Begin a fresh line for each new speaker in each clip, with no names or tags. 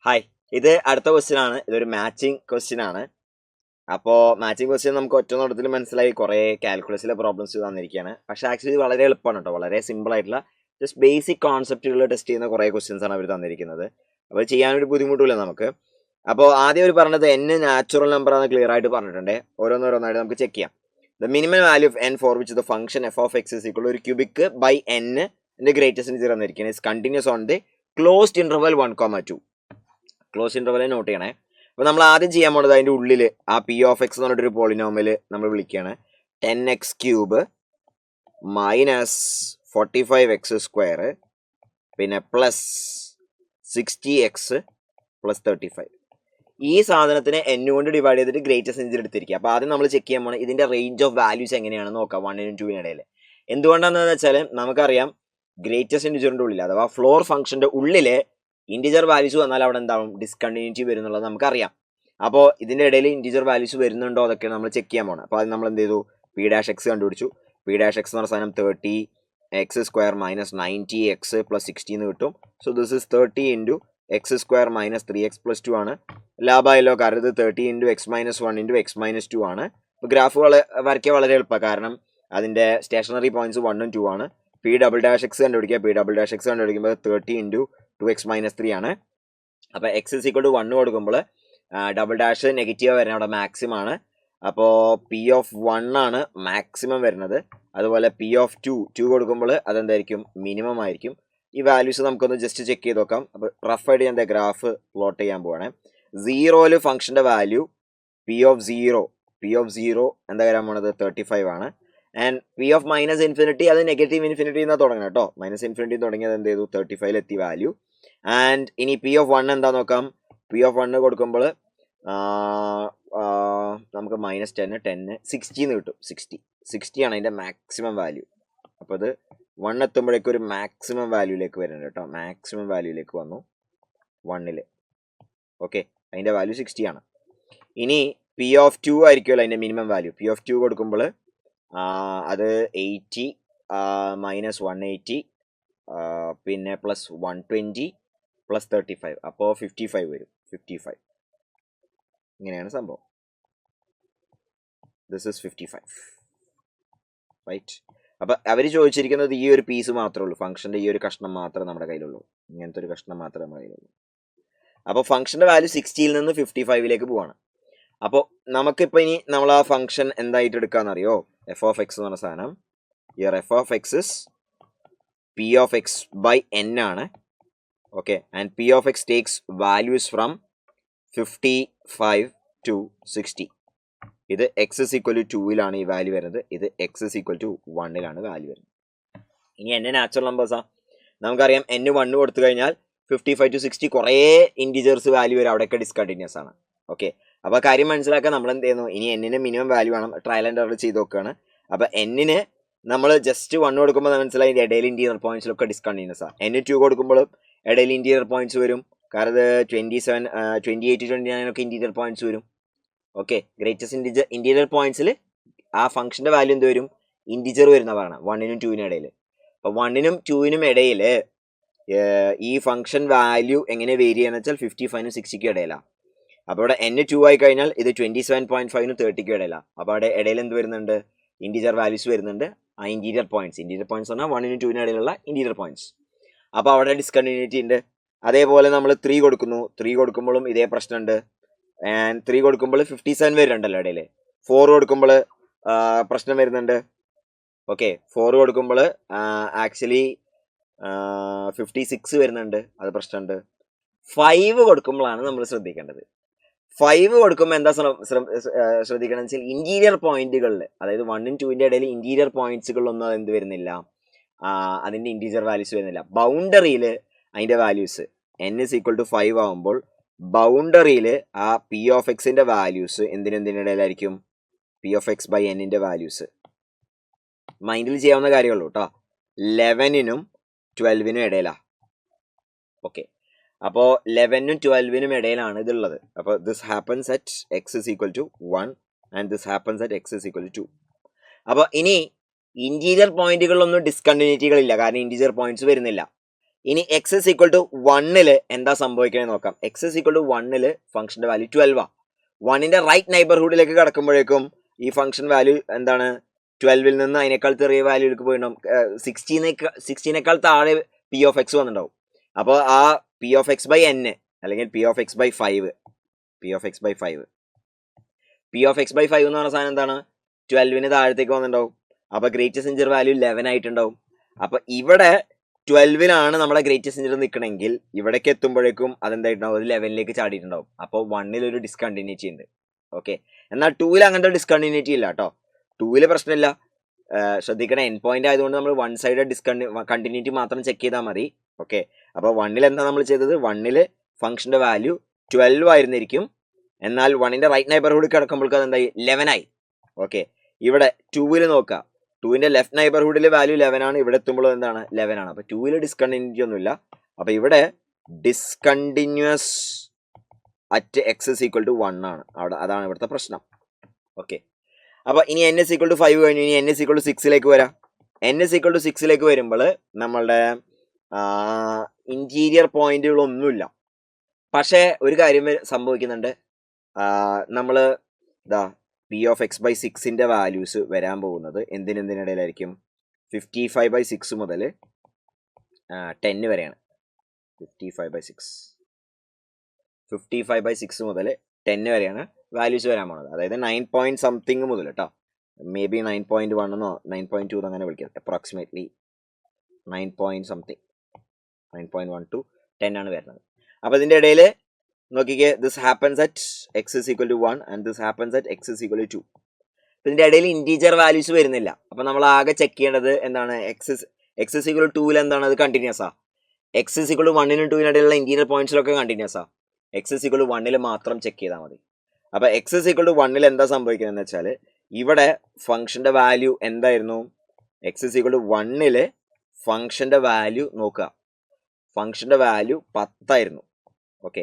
Hi, ഇത് അടുത്ത question ആണ്. ഇതൊരു മാച്ചിങ് ക്വസ്റ്റ്യൻ ആണ്. അപ്പോൾ മാച്ചിങ് ക്വസ്റ്റ്യൻ നമുക്ക് ഒറ്റ നോട്ടത്തിൽ മനസ്സിലായി. കുറേ കാൽക്കുലസിലെ പ്രോബ്ലംസ് തന്നിരിക്കുകയാണ്. പക്ഷേ ആക്ച്വലി ഇത് വളരെ എളുപ്പമാണ് കേട്ടോ. വളരെ സിമ്പിൾ ആയിട്ടുള്ള ജസ്റ്റ് ബേസിക് കോൺസെപ്റ്റുകൾ ടെസ്റ്റ് ചെയ്യുന്ന കുറേ ക്വസ്റ്റ്യൻസ് ആണ് അവർ തന്നിരിക്കുന്നത്. അപ്പോൾ ചെയ്യാനൊരു ബുദ്ധിമുട്ടില്ല നമുക്ക്. അപ്പോൾ ആദ്യം അവർ പറഞ്ഞത് n നാച്ചുറൽ നമ്പർ ആണ് ക്ലിയർ ആയിട്ട് പറഞ്ഞിട്ടുണ്ട്. ഓരോന്നോരോന്നായിട്ട് നമുക്ക് ചെക്ക് ചെയ്യാം. The minimum value of n for which the function f of x is equal to ഒരു ക്യൂബിക് ബൈ n ന്റെ ഗ്രേറ്റസ്റ്റ് ഇൻറ്റീജർ തന്നിരിക്കുകയാണ്. Is continuous on the closed interval 1,2. Close interval note ചെയ്യണേ. അപ്പോൾ നമ്മൾ ആദ്യം ചെയ്യാൻ പോകുന്നത് അതിൻ്റെ ഉള്ളിൽ ആ പി ഓഫ് എക്സ് എന്ന് പറഞ്ഞിട്ടൊരു പോളിനോമിൽ നമ്മൾ വിളിക്കുകയാണ്. 10x³ മൈനസ് 45x² പിന്നെ പ്ലസ് 60x പ്ലസ് 35. ഈ സാധനത്തിനെ n കൊണ്ട് ഡിവൈഡ് ചെയ്തിട്ട് ഗ്രേറ്റസ്റ്റ് ഇൻറ്റീജർ എടുത്തിരിക്കുക. അപ്പോൾ ആദ്യം നമ്മൾ ചെക്ക് ചെയ്യാൻ പോകുന്നത് ഇതിൻ്റെ റേഞ്ച് ഓഫ് വാല്യൂസ് എങ്ങനെയാണെന്ന് നോക്കാം 1നും 2നും ഇടയിൽ. എന്തുകൊണ്ടാണെന്ന് വെച്ചാൽ നമുക്കറിയാം ഗ്രേറ്റസ്റ്റ് ഇൻറ്റീജറിൻ്റെ ഉള്ളിൽ അഥവാ ഫ്ലോർ ഫംഗ്ഷൻ്റെ ഉള്ളിൽ ഇൻറ്റിജർ വാല്യൂസ് വന്നാൽ അവിടെ എന്താവും ഡിസ്കണ്ടിന്യൂറ്റി വരും എന്നുള്ളത് നമുക്കറിയാം. അപ്പോൾ ഇതിൻ്റെ ഇടയിൽ ഇൻറ്റിജർ വാല്യൂസ് വരുന്നുണ്ടോ അതൊക്കെ നമ്മൾ ചെക്ക് ചെയ്യാൻ പോകണം. അപ്പോൾ അത് നമ്മൾ എന്ത് ചെയ്തു, P' കണ്ടുപിടിച്ചു. P' എന്ന് പറഞ്ഞ സാധനം 30x² മൈനസ് 90x പ്ലസ് 60 എന്ന് കിട്ടും. So this is 30 into x² minus 3x plus 2 ആണ്. ലാഭമായല്ലോ, കാരണം ഇത് 30 into x minus 1 into x minus 2 ആണ്. ഇപ്പോൾ ഗ്രാഫ് വരയ്ക്കാൻ വളരെ എളുപ്പമാണ്, കാരണം അതിൻ്റെ സ്റ്റേഷനറി പോയിന്റ്സ് 1 ഉം 2 ആണ്. P'(x) കണ്ടുപിടിക്കുക. P'(x) കണ്ടുപിടിക്കുമ്പോൾ 30 ഇൻറ്റു 2x മൈനസ് 3 ആണ്. അപ്പോൾ x is equal to 1 കൊടുക്കുമ്പോൾ ഡബിൾ ' നെഗറ്റീവ് വരുന്നത് അവിടെ മാക്സിമം ആണ്. അപ്പോൾ P(1) ആണ് മാക്സിമം വരുന്നത്. അതുപോലെ P(2) കൊടുക്കുമ്പോൾ അതെന്തായിരിക്കും, മിനിമം ആയിരിക്കും. ഈ വാല്യൂസ് നമുക്കൊന്ന് ജസ്റ്റ് ചെക്ക് ചെയ്ത് നോക്കാം. അപ്പോൾ റഫായിട്ട് ഞാൻ ഗ്രാഫ് പ്ലോട്ട് ചെയ്യാൻ പോവാണ്. 0ൽ ഫംഗ്ഷൻ്റെ വാല്യൂ P(0) എന്താ വരാൻ പോണത് 35 ആണ്. ആൻഡ് P(-∞) അത് നെഗറ്റീവ് ഇൻഫിനിറ്റി എന്നാണ് തുടങ്ങണം കേട്ടോ. -∞ തുടങ്ങിയത് എന്ത് ചെയ്തു 35 എത്തി വാല്യൂ. ആൻഡ് ഇനി P(1) എന്താ നോക്കാം. P(1) കൊടുക്കുമ്പോൾ നമുക്ക് -10 60 എന്ന് കിട്ടും. 60 ആണ് അതിൻ്റെ മാക്സിമം വാല്യൂ. അപ്പോൾ അത് 1 എത്തുമ്പോഴേക്കും ഒരു മാക്സിമം വാല്യൂയിലേക്ക് വരുന്നുണ്ട് കേട്ടോ. മാക്സിമം വാല്യൂയിലേക്ക് വന്നു 1ൽ. ഓക്കെ, അതിൻ്റെ വാല്യൂ 60 ആണ്. ഇനി P(2) ആയിരിക്കുമല്ലോ അതിൻ്റെ മിനിമം വാല്യൂ. P(2) കൊടുക്കുമ്പോൾ അത് 80 മൈനസ് 180 പിന്നെ പ്ലസ് 120 പ്ലസ് 35, അപ്പോൾ 55 വരും. 55 ഇങ്ങനെയാണ് സംഭവം. This is 55 right. അപ്പം അവർ ചോദിച്ചിരിക്കുന്നത് ഈ ഒരു പീസ് മാത്രമേ ഉള്ളൂ, ഫംഗ്ഷൻ്റെ ഈ ഒരു കഷ്ണം മാത്രമേ നമ്മുടെ കയ്യിലുള്ളൂ. ഇങ്ങനത്തെ ഒരു കഷ്ണം മാത്രമേ നമ്മുടെ കയ്യിലുള്ളൂ. അപ്പോൾ ഫംഗ്ഷൻ്റെ വാല്യൂ 60ൽ നിന്ന് 55ലേക്ക് പോവാണ്. അപ്പോൾ നമുക്കിപ്പോൾ ഇനി നമ്മൾ ആ ഫംഗ്ഷൻ എന്തായിട്ട് എടുക്കാമെന്നറിയോ, f of x എന്ന് പറഞ്ഞ സാധനം. Year f of x is P(x) by n ആണ്. Okay, and P(x) takes values from 55 to 60. ഇത് x is equal to 2ലാണ് ഈ വാല്യൂ വരുന്നത്. ഇത് x is equal to 1ലാണ് വാല്യൂ വരുന്നത്. ഇനി n നാച്ചുറൽ നമ്പേഴ്സാണ്. നമുക്കറിയാം n 1 കൊടുത്തു കഴിഞ്ഞാൽ 55 to 60 കുറേ ഇൻറ്റിജേഴ്സ് വാല്യൂ വരും, അവിടെയൊക്കെ ഡിസ്കണ്ടിന്യൂസ് ആണ്. ഓക്കെ, അപ്പോൾ കാര്യം മനസ്സിലാക്കാൻ നമ്മൾ എന്ത് ചെയ്യുന്നു, ഇനി n മിനിമം വാല്യൂ വേണം. ട്രയൽ ആൻഡ് എറർ ചെയ്ത് നോക്കുകയാണ്. അപ്പോൾ n നമ്മൾ ജസ്റ്റ് 1 കൊടുക്കുമ്പോൾ മനസ്സിലായി ഇടയിൽ ഇൻറ്റീരിയർ പോയിന്റ്സിലൊക്കെ ഡിസ്കണ്ടിന്യൂസ് ആണ്. n 2 കൊടുക്കുമ്പോൾ ഇടയിൽ ഇൻറ്റീരിയർ പോയിന്റ്സ് വരും, കാരണം ഇത് 27 28 29 ഒക്കെ ഇൻറ്റീരിയർ പോയിന്റ്സ് വരും. ഓക്കെ, ഗ്രേറ്റസ്റ്റ് ഇൻറ്റീരിയർ പോയിന്റ്സിൽ ആ ഫംഗ്ഷൻ്റെ വാല്യൂ എന്ത് വരും, ഇൻറ്റിജർ വരുന്ന പറയണം 1നും 2നും ഇടയിൽ. അപ്പോൾ 1നും 2നും ഇടയിൽ ഈ ഫംഗ്ഷൻ വാല്യൂ എങ്ങനെ വേരി ചെയ്യുക വെച്ചാൽ 55നും 60ക്കും ഇടയിലാണ്. അപ്പോൾ ഇവിടെ n 2 ആയി കഴിഞ്ഞാൽ ഇത് 27.5നും 30ക്കും ഇടയിലാണ്. അപ്പോൾ അവിടെ ഇടയിൽ എന്ത് വരുന്നുണ്ട്, ഇൻറ്റീരിയർ വാല്യൂസ് വരുന്നുണ്ട്. ആ ഇൻറ്റീരിയർ പോയിന്റ്സ് പറഞ്ഞാൽ 1നും 2നും ഇടയിലുള്ള ഇൻറ്റീരിയർ പോയിന്റ്സ്. അപ്പോൾ അവിടെ ഡിസ്കണ്ടിന്യൂറ്റി ഉണ്ട്. അതേപോലെ നമ്മൾ 3 കൊടുക്കുന്നു. 3 കൊടുക്കുമ്പോഴും ഇതേ പ്രശ്നമുണ്ട്. ആൻഡ് 3 കൊടുക്കുമ്പോൾ 57 വരുന്നുണ്ടല്ലോ ഇടയിൽ. 4 കൊടുക്കുമ്പോൾ പ്രശ്നം വരുന്നുണ്ട്. ഓക്കെ, 4 കൊടുക്കുമ്പോൾ ആക്ച്വലി 56 വരുന്നുണ്ട്, അത് പ്രശ്നമുണ്ട്. 5 കൊടുക്കുമ്പോഴാണ് നമ്മൾ ശ്രദ്ധിക്കേണ്ടത്. 5 കൊടുക്കുമ്പോൾ എന്താ ശ്രദ്ധിക്കണം വെച്ചാൽ ഇൻറ്റീരിയർ പോയിന്റുകളിൽ, അതായത് 1നും 2ൻ്റെ ഇടയിൽ ഇൻറ്റീരിയർ പോയിന്റ്സുകളിലൊന്നും അതെന്ത് വരുന്നില്ല, അതിൻ്റെ ഇൻറ്റീരിയർ വാല്യൂസ് വരുന്നില്ല. ബൗണ്ടറിയിൽ അതിൻ്റെ values n is equal to 5 ആകുമ്പോൾ ബൗണ്ടറിയിൽ ആ P(x)ൻ്റെ വാല്യൂസ് എന്തിനിടയിലായിരിക്കും, P(x) by n വാല്യൂസ് മൈൻഡിൽ ചെയ്യാവുന്ന കാര്യമുള്ളൂ കേട്ടോ. 11നും 12നും ഇടയിലാണ്. ഓക്കെ, അപ്പോൾ 11നും 12നും ഇടയിലാണ് ഇതുള്ളത്. അപ്പോൾ this happens at x is equal to 1 and this happens at x is equal to 2. അപ്പോൾ ഇനി ഇൻറ്റീരിയർ പോയിന്റുകളിലൊന്നും ഡിസ്കണ്ടിന്യൂറ്റികളില്ല, കാരണം ഇൻറ്റീരിയർ പോയിന്റ്സ് വരുന്നില്ല. ഇനി എക്സ് ഇസ് ഈക്വൽ ടു 1 എന്താ സംഭവിക്കണമെന്ന് നോക്കാം. എക്സ് ഇസ് ഈക്വൽ ടു 1 ഫംഗ്ഷന്റെ വാല്യൂ 12 1ന്റെ റൈറ്റ് നൈബർഹുഡിലേക്ക് കടക്കുമ്പോഴേക്കും ഈ ഫംഗ്ഷൻ വാല്യൂ എന്താണ് 12 നിന്ന് അതിനേക്കാൾ ചെറിയ വാല്യൂലേക്ക് പോയിട്ടുണ്ടാവും. 16 താഴെ പി ഓഫ് എക്സ് വന്നിട്ടുണ്ടാവും. അപ്പോൾ ആ p of x by n അല്ലെങ്കിൽ p of x by 5 p of x by 5 എന്ന് പറഞ്ഞ സാധനം എന്താണ് 12 താഴത്തേക്ക് വന്നിട്ടുണ്ടാവും. അപ്പൊ ഗ്രേറ്റസ്റ്റ് ഇൻറ്റർ വാല്യൂ 11 ആയിട്ടുണ്ടാവും. അപ്പൊ ഇവിടെ 12 നമ്മുടെ ഗ്രേറ്റസ്റ്റ് ഇൻറ്റർ നിൽക്കണമെങ്കിൽ ഇവിടേക്ക് എത്തുമ്പോഴേക്കും അതെന്തായിട്ടുണ്ടാവും, ഒരു 11 ചാടിയിട്ടുണ്ടാവും. അപ്പോൾ 1 ഒരു ഡിസ്കണ്ടിന്യൂറ്റി ഉണ്ട്. ഓക്കെ, എന്നാൽ 2 അങ്ങനത്തെ ഡിസ്കണ്ടിന്യൂറ്റി ഇല്ല കേട്ടോ. 2 പ്രശ്നമില്ല. ശ്രദ്ധിക്കണം, എൻ പോയിന്റ് ആയതുകൊണ്ട് നമ്മൾ വൺ സൈഡ് കണ്ടിന്യൂറ്റി മാത്രം ചെക്ക് ചെയ്താൽ മതി. ഓക്കെ, അപ്പോൾ 1 എന്താ നമ്മൾ ചെയ്തത്, 1 ഫംഗ്ഷന്റെ വാല്യൂ 12 ആയിരുന്നിരിക്കും. എന്നാൽ 1ന്റെ റൈറ്റ് നൈബർഹുഡ് കിടക്കുമ്പോൾ അത് എന്തായി 11 ആയി. ഓക്കെ, ഇവിടെ 2 നോക്കുക, 2ന്റെ ലെഫ്റ്റ് നൈബർഹുഡിൽ വാല്യൂ 11 ആണ്, ഇവിടെ എത്തുമ്പോൾ എന്താണ് 11 ആണ്. അപ്പൊ 2 ഡിസ്കണ്ടിന്യൂറ്റി ഒന്നുമില്ല. അപ്പൊ ഇവിടെ discontinuous at x is equal to 1 ആണ്. അതാണ് ഇവിടുത്തെ പ്രശ്നം. ഓക്കെ, അപ്പൊ ഇനി n ഇസ് ഈക്വൽ ടു 5 കഴിഞ്ഞു. ഇനി n ഇസ് ഈക്വൽ ടു 6 വരാം. n ഇസ് ഈക്വൽ ടു 6 വരുമ്പോൾ നമ്മളുടെ ഇന്റീരിയർ പോയിന്റുകളൊന്നുമില്ല. പക്ഷേ ഒരു കാര്യം സംഭവിക്കുന്നുണ്ട്. നമ്മൾ ഇതാ പി ഓഫ് എക്സ് ബൈ 6ന്റെ വാല്യൂസ് വരാൻ പോകുന്നത് എന്തിനിടയിലായിരിക്കും, 55/6 മുതൽ 10 വരെയാണ്. 55/6 മുതൽ 10 വരെയാണ് വാല്യൂസ് വരാൻ പോകുന്നത്. അതായത് 9 പോയിന്റ് സംതിങ് മുതൽ കേട്ടോ, മേ ബി 9.1 എന്നോ 9.2 അങ്ങനെ വിളിക്കാം. അപ്രോക്സിമേറ്റ്ലി 9 പോയിന്റ് സംതിങ്, 9.1 to 10 ആണ് വരുന്നത്. അപ്പൊ ഇതിന്റെ ഇടയിൽ നോക്കിക്കേ, this happens at x is equal to 1 and this happens at x is equal to 2. ഇതിന്റെ ഇടയിൽ ഇന്റീജർ വാല്യൂസ് വരുന്നില്ല. അപ്പൊ നമ്മൾ ആകെ ചെക്ക് ചെയ്യേണ്ടത് എന്താണ്, എക്സ് ഇസ് ഈക്വൽ ടു 2 എന്താണ്, അത് കണ്ടിന്യൂസ് ആ. എക്സ് ഇസ് ഈക്വൽ ടു 1നും 2നും ഇടയിലുള്ള ഇന്റീരിയർ പോയിന്റ്സിലൊക്കെ കണ്ടിന്യൂസ് ആ. എക്സ് ഇസ് ഈക്വൽ ടു 1 മാത്രം ചെക്ക് ചെയ്താൽ മതി. അപ്പൊ എക്സ് ഇസ് ഈക്വൽ ടു 1 എന്താ സംഭവിക്കുന്നത് വെച്ചാൽ, ഇവിടെ ഫംഗ്ഷന്റെ വാല്യൂ എന്തായിരുന്നു, എക്സ് ഇസ് ഈക്വൽ ടു 1 ഫംഗ്ഷന്റെ വാല്യൂ നോക്കുക, ഫംഗ്ഷന്റെ വാല്യൂ 10 ഓക്കെ,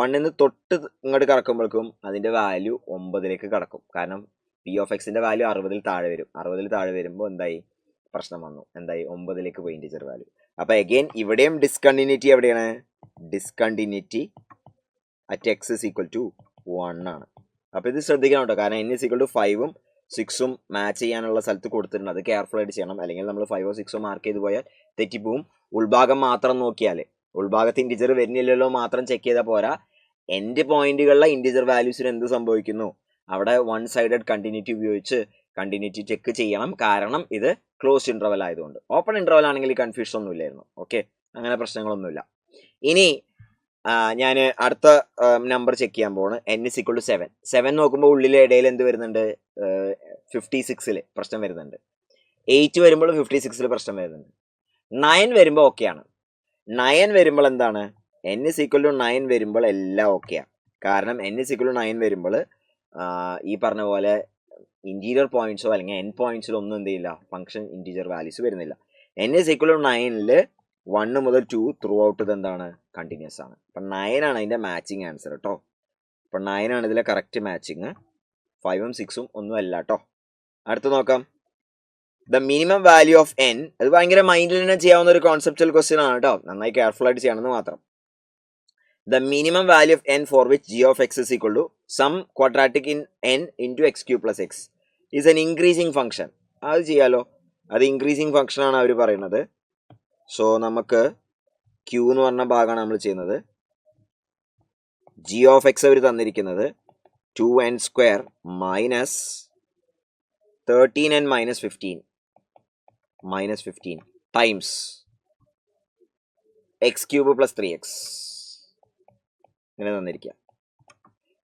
1 തൊട്ട് ഇങ്ങോട്ട് കടക്കുമ്പോഴേക്കും അതിന്റെ വാല്യൂ 9 കടക്കും. കാരണം പി ഓഫ് എക്സിന്റെ വാല്യൂ 60 താഴെ വരും. 60 താഴെ വരുമ്പോൾ എന്തായി, പ്രശ്നം വന്നു, എന്തായി 9 പോയി ഇന്റിജർ വാല്യൂ. അപ്പൊ അഗെയിൻ ഇവിടെയും ഡിസ്കണ്ടിന്യൂറ്റി എവിടെയാണ്, discontinuity at x is equal to 1 ആണ്. അപ്പൊ ഇത് ശ്രദ്ധിക്കണം കേട്ടോ, കാരണം n ഇസ് ഈക്വൽ ടു 5ഉം 6ഉം മാച്ച് ചെയ്യാനുള്ള സ്ഥലത്ത് കൊടുത്തിട്ടുണ്ട്. അത് കെയർഫുൾ ആയിട്ട് ചെയ്യണം, അല്ലെങ്കിൽ നമ്മൾ 5ഓ 6ഓ മാർക്ക് ചെയ്ത് പോയാൽ തെറ്റിപ്പോവും. ഉൾഭാഗം മാത്രം നോക്കിയാൽ, ഉൾഭാഗത്ത് ഇന്റിജർ വരുന്നില്ലല്ലോ മാത്രം ചെക്ക് ചെയ്താൽ പോരാ. എൻഡ് പോയിന്റുകളിലെ ഇന്റിജർ വാല്യൂസിന് എന്ത് സംഭവിക്കുന്നു, അവിടെ വൺ സൈഡഡ് കണ്ടിന്യൂറ്റി ഉപയോഗിച്ച് കണ്ടിന്യൂറ്റി ചെക്ക് ചെയ്യണം. കാരണം ഇത് ക്ലോസ്ഡ് ഇന്റർവൽ ആയതുകൊണ്ട്. ഓപ്പൺ ഇന്റർവൽ ആണെങ്കിൽ ഈ കൺഫ്യൂഷൻ ഒന്നും ഇല്ലായിരുന്നു. ഓക്കെ, അങ്ങനെ പ്രശ്നങ്ങളൊന്നുമില്ല. ഇനി ഞാൻ അടുത്ത നമ്പർ ചെക്ക് ചെയ്യാൻ പോവാണ്. n ഇസ് ഈക്വൽ ടു 7 നോക്കുമ്പോൾ ഉള്ളിലെ ഇടയിൽ എന്ത് വരുന്നുണ്ട്, 56 പ്രശ്നം വരുന്നുണ്ട്. 8 വരുമ്പോൾ 56 പ്രശ്നം വരുന്നുണ്ട്. 9 വരുമ്പോൾ ഓക്കെയാണ്. 9 വരുമ്പോൾ എന്താണ്, n ഇസ് ഈക്വൽ ടു 9 വരുമ്പോൾ എല്ലാം ഓക്കെയാണ്. കാരണം n ഇസ് ഈക്വൽ ടു 9 വരുമ്പോൾ ഈ പറഞ്ഞ പോലെ ഇന്റീരിയർ പോയിന്റ്സോ അല്ലെങ്കിൽ എൻ പോയിന്റ്സിലോ ഒന്നും എന്ത് ചെയ്യില്ല, ഫംഗ്ഷൻ ഇന്റീജർ വാല്യൂസ് വരുന്നില്ല. n ഇസ് ഈക്വൽ ടു 9 1 മുതൽ 2 ത്രൂ ഔട്ട് ഇത് എന്താണ്, കണ്ടിന്യൂസ് ആണ്. അപ്പം 9 ആണ് അതിന്റെ മാച്ചിങ് ആൻസർ കേട്ടോ. അപ്പം 9 ആണ് ഇതിലെ കറക്റ്റ് മാച്ചിങ്. 5ഉം 6ഉം ഒന്നും അല്ല കേട്ടോ. അടുത്ത് നോക്കാം, the minimum value of n. അത് ഭയങ്കര മൈൻഡിൽ തന്നെ ചെയ്യാവുന്ന ഒരു കോൺസെപ്റ്റൽ ക്വസ്റ്റ്യൻ ആണ് കേട്ടോ, നന്നായി കെയർഫുൾ ആയിട്ട് ചെയ്യണമെന്ന് മാത്രം. The minimum value of n for which g of x is equal to some quadratic in n into x cube plus x is an increasing function. അത് ചെയ്യാലോ, അത് ഇൻക്രീസിങ് ഫംഗ്ഷൻ ആണ് അവർ പറയുന്നത്. സോ നമുക്ക് q എന്ന് പറഞ്ഞ ഭാഗമാണ് നമ്മൾ ചെയ്യുന്നത്. g of x അവർ തന്നിരിക്കുന്നത് 2n² minus 13n minus 15 times x cube plus 3x ഇങ്ങനെ തന്നിരിക്കുക.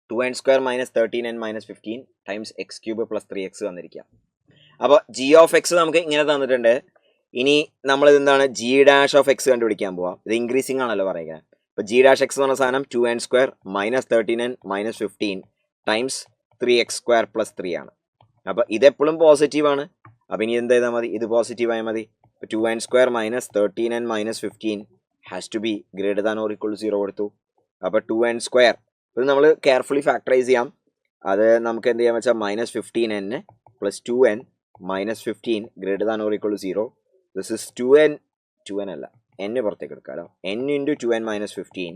2n² minus 13n minus 15 times x cube plus 3x തന്നിരിക്കുക. അപ്പോൾ g of x നമുക്ക് ഇങ്ങനെ തന്നിട്ടുണ്ട്. ഇനി നമ്മൾ എന്താണ് g ഡാഷ് ഓഫ് എക്സ് കണ്ടുപിടിക്കാൻ പോവാം. ഇത് ഇൻക്രീസിങ് ആണല്ലോ പറയുക. അപ്പോൾ g ഡാഷ് എക്സ് എന്ന് പറഞ്ഞ സാധനം 2n² minus 13n minus 15 times 3x² plus 3 ആണ്. അപ്പോൾ ഇതെപ്പോഴും പോസിറ്റീവ് ആണ്. അപ്പോൾ ഇനി എന്ത് ചെയ്താൽ മതി, ഇത് പോസിറ്റീവ് ആയാൽ മതി. 2n² minus 13n minus 15 has to be greater than or equal to 0 കൊടുത്തു. അപ്പോൾ 2n², ഇത് നമ്മൾ കെയർഫുള്ളി ഫാക്ടറൈസ് ചെയ്യാം. അത് നമുക്ക് എന്ത് ചെയ്യാൻ വെച്ചാൽ -15n plus 2n minus 15 greater than or equal to 0. This is 2n അല്ല n പുറത്തേക്ക് എടുക്കാമല്ലോ. n into 2n minus 15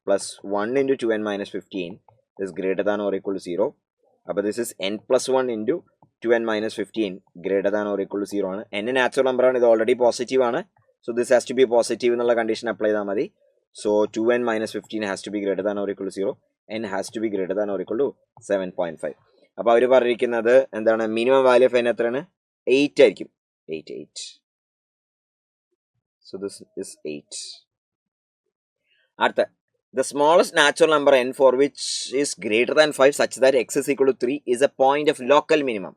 plus 1 into 2n minus 15 is greater than or equal to 0. അപ്പോൾ this is n plus 1 into 2n minus 15 greater than or equal to 0 ആണ്. n natural number ആണ്, ഇത് already positive ആണ്. So this has to be positive എന്നുള്ള condition apply ചെയ്താൽ മതി. So 2n minus 15 has to be greater than or equal to 0, n has to be greater than or equal to 7.5. അപ്പോൾ അവർ പറഞ്ഞിരിക്കുന്നത് എന്താണ്, minimum value of n എത്രയാണ്, 8 ആയിരിക്കും. 8. So this is 8. അടുത്ത, the smallest natural number n for which is greater than 5 such that x is equal to 3 is a point of local minimum.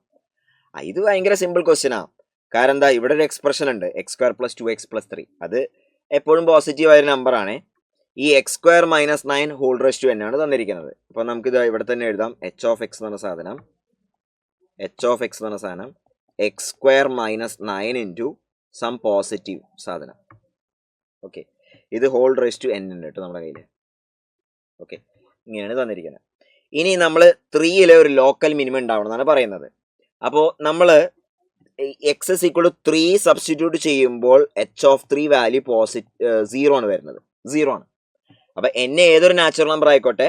ഇത് ഭയങ്കര simple question ആണ്. കാരണം എന്താ, ഇവിടെ ഒരു എക്സ്പ്രഷൻ ഉണ്ട് x² + 2x + 3. അത് എപ്പോഴും പോസിറ്റീവ് ആയ നമ്പർ ആണ്. ഈ x² - 9 whole raise to n ആണ് തന്നിരിക്കുന്നത്. അപ്പോൾ നമുക്കിത് ഇവിടെ തന്നെ എഴുതാം. h of x എന്ന് പറഞ്ഞ സാധനം x² - 9 ഇൻറ്റു സം പോസിറ്റീവ് സാധനം. ഓക്കെ, ഇത് ഹോൾ റേസ് ടു n ഉണ്ട് കേട്ടോ നമ്മുടെ കയ്യിൽ. ഓക്കെ, ഇങ്ങനെയാണ് തന്നിരിക്കുന്നത്. ഇനി നമ്മൾ 3യിലെ ഒരു ലോക്കൽ മിനിമം ഉണ്ടാവണം എന്നാണ് പറയുന്നത്. അപ്പോൾ നമ്മൾ x is equal to 3 substitute ചെയ്യുമ്പോൾ h of 3 വാല്യൂ 0 ആണ് വരുന്നത്, 0 ആണ്. അപ്പോൾ n ഏതൊരു നാച്ചുറൽ നമ്പർ ആയിക്കോട്ടെ,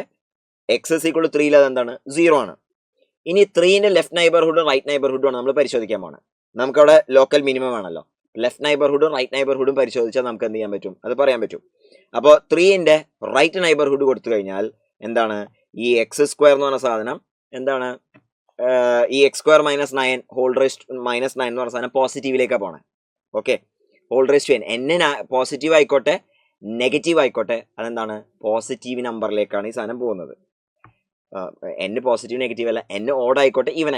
x is equal to 3യിൽ അതെന്താണ്, 0 ആണ്. ഇനി 3ന്റെ ലെഫ്റ്റ് നൈബർഹുഡും റൈറ്റ് നൈബർഹുഡും ആണ് നമ്മൾ പരിശോധിക്കാൻ പോകുന്നത്. നമുക്കവിടെ ലോക്കൽ മിനിമം ആണല്ലോ. ലെഫ്റ്റ് നൈബർഹുഡും റൈറ്റ് നൈബർഹുഡും പരിശോധിച്ചാൽ നമുക്ക് എന്ത് ചെയ്യാൻ പറ്റും, അത് പറയാൻ പറ്റും. അപ്പോൾ 3ന്റെ റൈറ്റ് നൈബർഹുഡ് കൊടുത്തു കഴിഞ്ഞാൽ എന്താണ്, ഈ x² എന്ന് പറഞ്ഞ സാധനം എന്താണ്, ഈ x² - 9 ഹോൾ റേസ് -9 എന്ന് പറഞ്ഞ സാധനം പോസിറ്റീവിലേക്കാണ് പോണേ. Okay, whole raise to n positive ആയിക്കോട്ടെ നെഗറ്റീവ് ആയിക്കോട്ടെ, അതെന്താണ്, പോസിറ്റീവ് നമ്പറിലേക്കാണ് ഈ സാധനം പോകുന്നത്. n പോസിറ്റീവ് നെഗറ്റീവ് അല്ല, n ഓഡ് ആയിക്കോട്ടെ ഈവൻ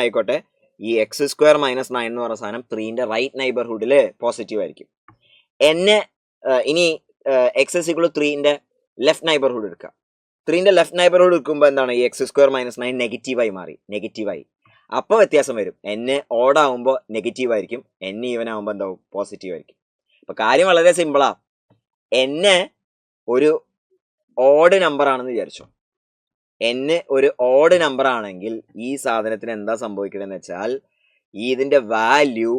ആയിക്കോട്ടെ, ഈ x² - 9 എന്ന് പറഞ്ഞ സാധനം 3ന്റെ റൈറ്റ് നൈബർഹുഡിൽ പോസിറ്റീവ് ആയിരിക്കും. ഇനി x is equal to 3ന്റെ ലെഫ്റ്റ് നൈബർഹുഡ് എടുക്കുക. 3ന്റെ ലെഫ്റ്റ് നൈബർഹുഡ് എടുക്കുമ്പോൾ എന്താണ്, ഈ x² - 9 നെഗറ്റീവായി മാറി, അപ്പോൾ വ്യത്യാസം വരും. n ഓഡ് ആകുമ്പോൾ നെഗറ്റീവ് ആയിരിക്കും, n ഈവൻ ആകുമ്പോൾ എന്താവും, പോസിറ്റീവ് ആയിരിക്കും. അപ്പോൾ കാര്യം വളരെ സിമ്പിളാ. n ഒരു ഓഡ് നമ്പർ ആണെന്ന് വിചാരിച്ചു. n ഒരു ഓഡ് നമ്പർ ആണെങ്കിൽ ഈ സാധനത്തിന് എന്താ സംഭവിക്കണമെന്ന് വെച്ചാൽ, ഇതിന്റെ വാല്യൂ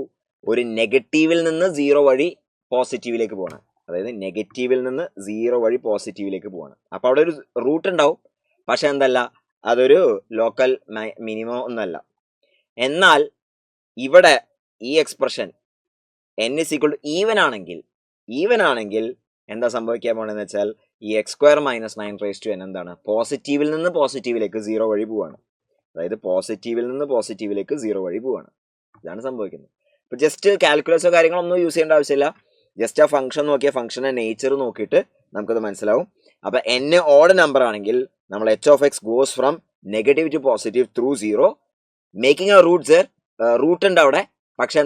ഒരു നെഗറ്റീവിൽ നിന്ന് 0 വഴി പോസിറ്റീവിലേക്ക് പോകണം. അതായത് നെഗറ്റീവിൽ നിന്ന് 0 വഴി പോസിറ്റീവിലേക്ക് പോകണം. അപ്പോൾ അവിടെ ഒരു റൂട്ട് ഉണ്ടാവും, പക്ഷെ എന്തല്ല, അതൊരു ലോക്കൽ മിനിമം ഒന്നല്ല. എന്നാൽ ഇവിടെ ഈ expression n is equal to even ആണെങ്കിൽ എന്താ സംഭവിക്കാൻ പോകണമെന്ന് വെച്ചാൽ, ഈ x² - 9 റേസ് ടു n എന്താണ്, പോസിറ്റീവിൽ നിന്ന് പോസിറ്റീവിലേക്ക് 0 വഴി പോവാണ്. അതായത് പോസിറ്റീവിൽ നിന്ന് പോസിറ്റീവിലേക്ക് 0 വഴി പോവാണ്. ഇതാണ് സംഭവിക്കുന്നത്. ഇപ്പോൾ ജസ്റ്റ് കാൽക്കുലേഷനോ കാര്യങ്ങളൊന്നും യൂസ് ചെയ്യേണ്ട ആവശ്യമില്ല. ജസ്റ്റ് ആ ഫംഗ്ഷൻ നോക്കിയാൽ ഫംഗ്ഷൻ്റെ നേച്ചർ നോക്കിയിട്ട് നമുക്കത് മനസ്സിലാവും. അപ്പോൾ n ഓഡ് നമ്പർ ആണെങ്കിൽ നമ്മൾ h of x goes from negative to positive through 0, making a root ഉണ്ട് അവിടെ, പക്ഷെ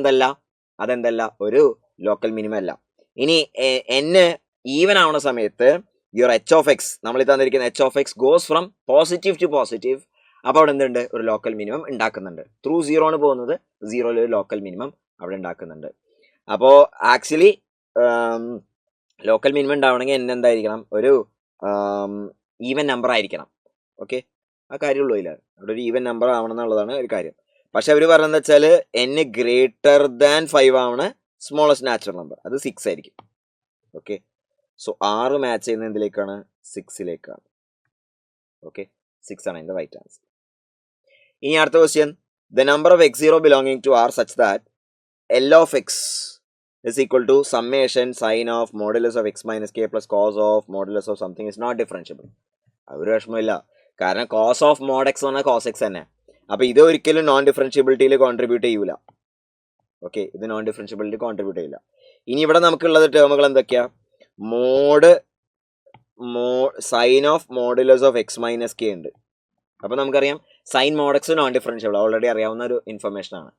അതെന്തല്ല ഒരു ലോക്കൽ മിനിമം അല്ല. ഇനി n ഈവൻ ആവുന്ന സമയത്ത് യുവർ h of x, നമ്മൾ ഈ തന്നിരിക്കുന്ന h of x goes from positive to positive, അപ്പോൾ അവിടെ എന്തുണ്ട്, ഒരു ലോക്കൽ മിനിമം ഉണ്ടാക്കുന്നുണ്ട്. ത്രൂ 0 ആണ് പോകുന്നത്, 0യിൽ ഒരു ലോക്കൽ മിനിമം അവിടെ ഉണ്ടാക്കുന്നുണ്ട്. അപ്പോൾ ആക്ച്വലി ലോക്കൽ മിനിമം ഉണ്ടാവണമെങ്കിൽ n എന്തായിരിക്കണം, ഒരു ഈവൻ നമ്പർ ആയിരിക്കണം. ഓക്കെ, ആ കാര്യമുള്ളൂ. ഇല്ല, അവിടെ ഒരു ഈവൻ നമ്പർ ആവണം എന്നുള്ളതാണ് ഒരു കാര്യം. പക്ഷെ അവർ പറയുന്നത് വെച്ചാൽ n ഗ്രേറ്റർ ദാൻ 5 ആണ് സ്മോളസ്റ്റ് നാച്ചുറൽ നമ്പർ, അത് 6 ആയിരിക്കും. ഓക്കെ, സോ 6 മാച്ച് ചെയ്യുന്ന എന്തിലേക്കാണ്, 6ലേക്കാണ്. ഓക്കെ, 6 ആണ് അതിൻ്റെ റൈറ്റ് ആൻസർ. ഇനി അടുത്ത question, the number of x0 belonging to R such that L of x is equal to summation sin of modulus of x minus k plus cos of modulus of something is not differentiable. ഒരു വിഷമമില്ല, കാരണം cos of mod x പറഞ്ഞാൽ cos x തന്നെ. അപ്പോൾ ഇത് ഒരിക്കലും non ഡിഫറൻഷ്യബിലിറ്റിയിൽ contribute ചെയ്യൂല. ഓക്കെ, ഇത് നോൺ ഡിഫറൻഷ്യബിലിറ്റി കോൺട്രിബ്യൂട്ട് ചെയ്യില്ല. ഇനി ഇവിടെ നമുക്കുള്ളത് ടേമുകൾ എന്തൊക്കെയാ, sine of modulus of x minus k ഉണ്ട്. അപ്പോൾ നമുക്കറിയാം sine mod x non differentiable, already അറിയാവുന്ന ഒരു ഇൻഫർമേഷൻ ആണ്.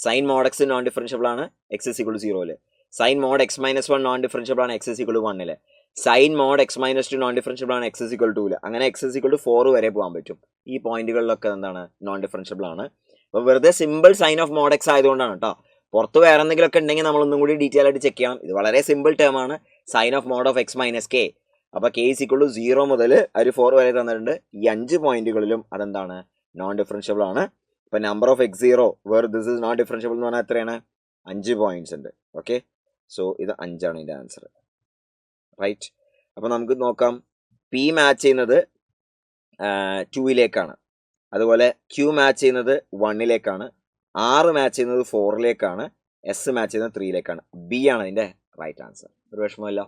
Sine mod x non differentiable ആണ് എക്സ് ഇസ് ഈക്വൽ ടു 0ൽ. Sine mod x minus 1 non differentiable ആണ് എക്സ് ഇസ് ഈക്വൽ ടു 1ൽ. Sine mod x minus 2 non differentiable ആണ് x is equal to 2ൽ. അങ്ങനെ X is equal to 4 വരെ പോകാൻ പറ്റും. ഈ പോയിന്റുകളിലൊക്കെ എന്താണ്, നോൺ ഡിഫറൻഷ്യബിൾ ആണ്. അപ്പോൾ വെറുതെ simple sine of mod x ആയതുകൊണ്ടാണ് കേട്ടോ. പുറത്ത് വേറെ എന്തെങ്കിലുമൊക്കെ ഉണ്ടെങ്കിൽ നമ്മളൊന്നും കൂടി ഡീറ്റെയിൽ ആയിട്ട് ചെക്ക് ചെയ്യണം. ഇത് വളരെ സിമ്പിൾ ടേം ആണ്, sine of mod of x minus k. അപ്പോൾ കെ ഇസ് ഈക്വൽ ടു 0 മുതൽ ഒരു 4 വരെ തന്നിട്ടുണ്ട്. ഈ 5 പോയിന്റുകളിലും അതെന്താണ്, നോൺ ഡിഫറൻഷ്യബിൾ ആണ്. ഇപ്പം number of x0 where this is non differentiable എന്ന് പറഞ്ഞാൽ എത്രയാണ്, 5 പോയിന്റ്സ് ഉണ്ട്. ഓക്കെ, സോ ഇത് 5 ആണ് ഇതിൻ്റെ ആൻസർ. റൈറ്റ്. അപ്പോൾ നമുക്ക് നോക്കാം. പി മാച്ച് ചെയ്യുന്നത് 2ലേക്കാണ്. അതുപോലെ ക്യൂ മാച്ച് ചെയ്യുന്നത് 1ലേക്കാണ്. ആർ മാച്ച് ചെയ്യുന്നത് 4ലേക്കാണ്. എസ് മാച്ച് ചെയ്യുന്നത് 3ലേക്കാണ്. ബി ആണ് അതിൻ്റെ റൈറ്റ് ആൻസർ. ഒരു വിഷമമല്ല.